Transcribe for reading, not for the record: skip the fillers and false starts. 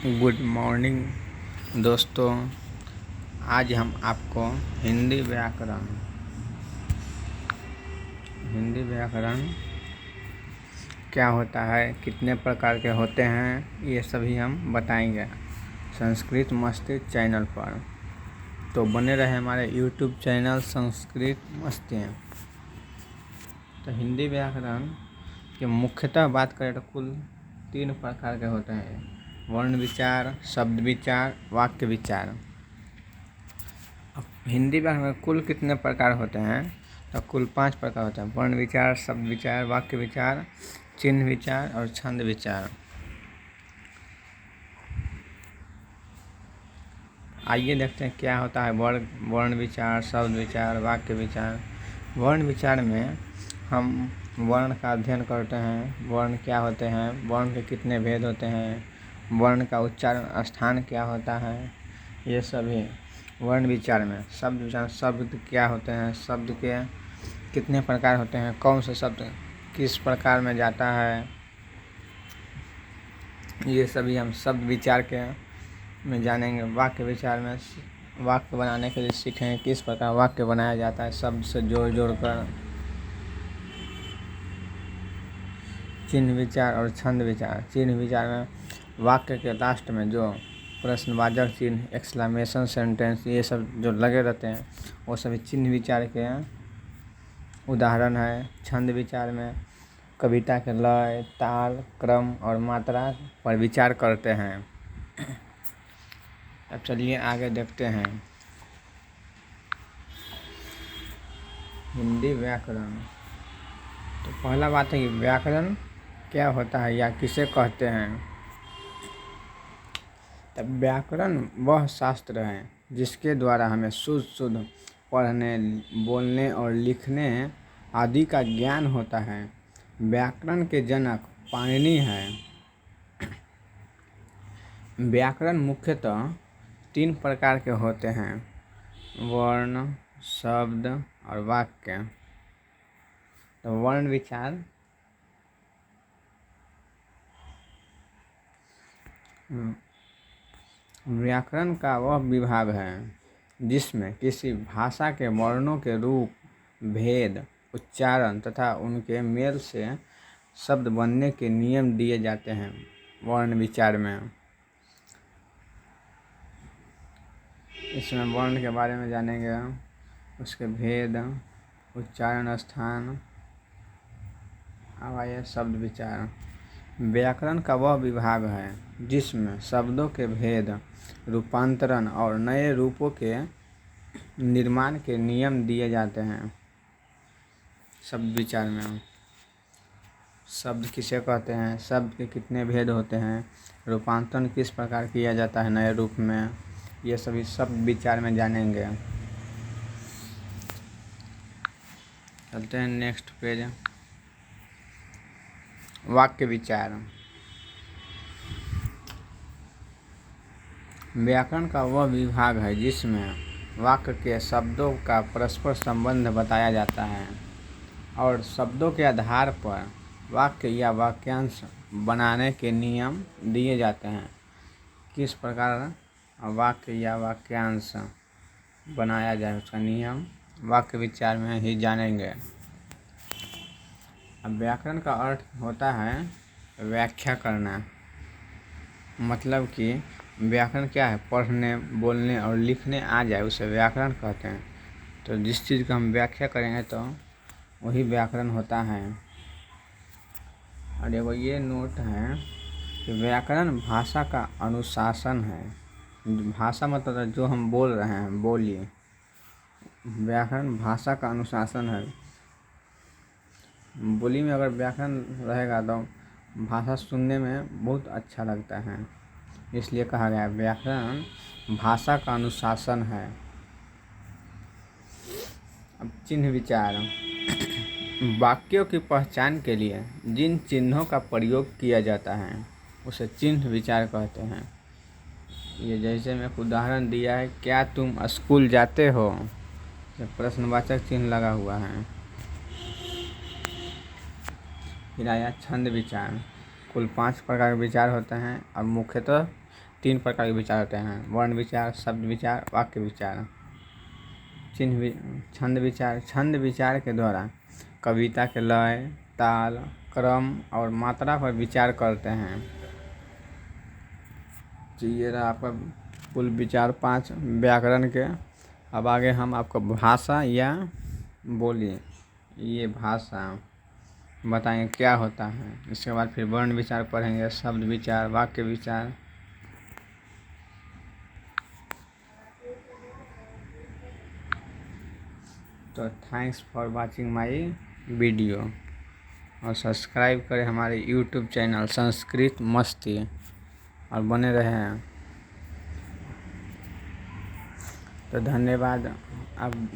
Good morning दोस्तों। आज हम आपको हिंदी व्याकरण क्या होता है, कितने प्रकार के होते हैं, ये सभी हम बताएंगे संस्कृत मस्ती चैनल पर। तो बने रहे हमारे यूट्यूब चैनल संस्कृत मस्ती। तो हिंदी व्याकरण के मुख्यतः बात करें तो कुल 3 प्रकार के होते हैं: वर्ण विचार, शब्द विचार, वाक्य विचार। अब हिंदी व्याकरण में कुल कितने प्रकार होते हैं? तो कुल 5 प्रकार होते हैं: वर्ण विचार, शब्द विचार, वाक्य विचार, चिन्ह विचार और छंद विचार। आइए देखते हैं क्या होता है वर्ण विचार, शब्द विचार, वाक्य विचार। वर्ण विचार में हम वर्ण का अध्ययन करते हैं। वर्ण क्या होते हैं, वर्ण के कितने भेद होते हैं, वर्ण का उच्चारण स्थान क्या होता है, ये सभी वर्ण विचार में। शब्द विचार, शब्द क्या होते हैं, शब्द के कितने प्रकार होते हैं, कौन सा शब्द किस प्रकार में जाता है, ये सभी हम शब्द विचार के में जानेंगे। वाक्य विचार में वाक्य बनाने के लिए सीखेंगे किस प्रकार वाक्य बनाया जाता है शब्द से जोड़ कर। चिन्ह विचार और छंद विचार। चिन्ह विचार में वाक्य के लास्ट में जो प्रश्नवाचक चिन्ह, एक्सक्लेमेशन सेंटेंस, ये सब जो लगे रहते हैं वो सभी चिन्ह विचार के उदाहरण है। छंद विचार में कविता के लय, ताल, क्रम और मात्रा पर विचार करते हैं। अब चलिए आगे देखते हैं हिंदी व्याकरण। तो पहला बात है कि व्याकरण क्या होता है या किसे कहते हैं। तब व्याकरण वह शास्त्र है जिसके द्वारा हमें शुद्ध पढ़ने, बोलने और लिखने आदि का ज्ञान होता है। व्याकरण के जनक पाणिनि हैं। व्याकरण मुख्यतः 3 प्रकार के होते हैं: वर्ण, शब्द और वाक्य। तो वर्ण विचार व्याकरण का वह विभाग है जिसमें किसी भाषा के वर्णों के रूप, भेद, उच्चारण तथा उनके मेल से शब्द बनने के नियम दिए जाते हैं। वर्ण विचार में इसमें वर्ण के बारे में जानेंगे, उसके भेद, उच्चारण स्थान। अब आइए शब्द विचार। व्याकरण का वह विभाग है जिसमें शब्दों के भेद, रूपांतरण और नए रूपों के निर्माण के नियम दिए जाते हैं। शब्द विचार में शब्द किसे कहते हैं, शब्द के कितने भेद होते हैं, रूपांतरण किस प्रकार किया जाता है नए रूप में, ये सभी शब्द विचार में जानेंगे। चलते हैं नेक्स्ट पेज। वाक्य विचार। व्याकरण का वह विभाग है जिसमें वाक्य के शब्दों का परस्पर संबंध बताया जाता है और शब्दों के आधार पर वाक्य या वाक्यांश बनाने के नियम दिए जाते हैं। किस प्रकार वाक्य या वाक्यांश बनाया जाए उसका नियम वाक्य विचार में ही जानेंगे। अब व्याकरण का अर्थ होता है व्याख्या करना। मतलब कि व्याकरण क्या है, पढ़ने, बोलने और लिखने आ जाए उसे व्याकरण कहते हैं। तो जिस चीज़ का हम व्याख्या करेंगे तो वही व्याकरण होता है। और देखो ये नोट है कि व्याकरण भाषा का अनुशासन है। भाषा मतलब जो हम बोल रहे हैं बोलिए, व्याकरण भाषा का अनुशासन है। बोली में अगर व्याकरण रहेगा तो भाषा सुनने में बहुत अच्छा लगता है, इसलिए कहा गया व्याकरण भाषा का अनुशासन है। अब चिन्ह विचार। वाक्यों की पहचान के लिए जिन चिन्हों का प्रयोग किया जाता है उसे चिन्ह विचार कहते हैं। ये जैसे मैं उदाहरण दिया है, क्या तुम स्कूल जाते हो, प्रश्नवाचक चिन्ह लगा हुआ है। फिर आया छंद विचार। कुल 5 प्रकार के विचार होते हैं और मुख्यतः 3 प्रकार के विचार होते हैं: वर्ण विचार, शब्द विचार, वाक्य विचार। छंद विचार। छंद विचार के द्वारा कविता के लय, ताल, क्रम और मात्रा पर विचार करते हैं। ये रहा आपका कुल विचार 5 व्याकरण के। अब आगे हम आपको भाषा या बोलिए, ये भाषा बताएंगे क्या होता है। इसके बाद फिर वर्ण विचार पढ़ेंगे, शब्द विचार, वाक्य विचार। तो thanks for watching my video और सब्सक्राइब करें हमारे यूट्यूब चैनल संस्कृत मस्ती और बने रहें। तो धन्यवाद। अब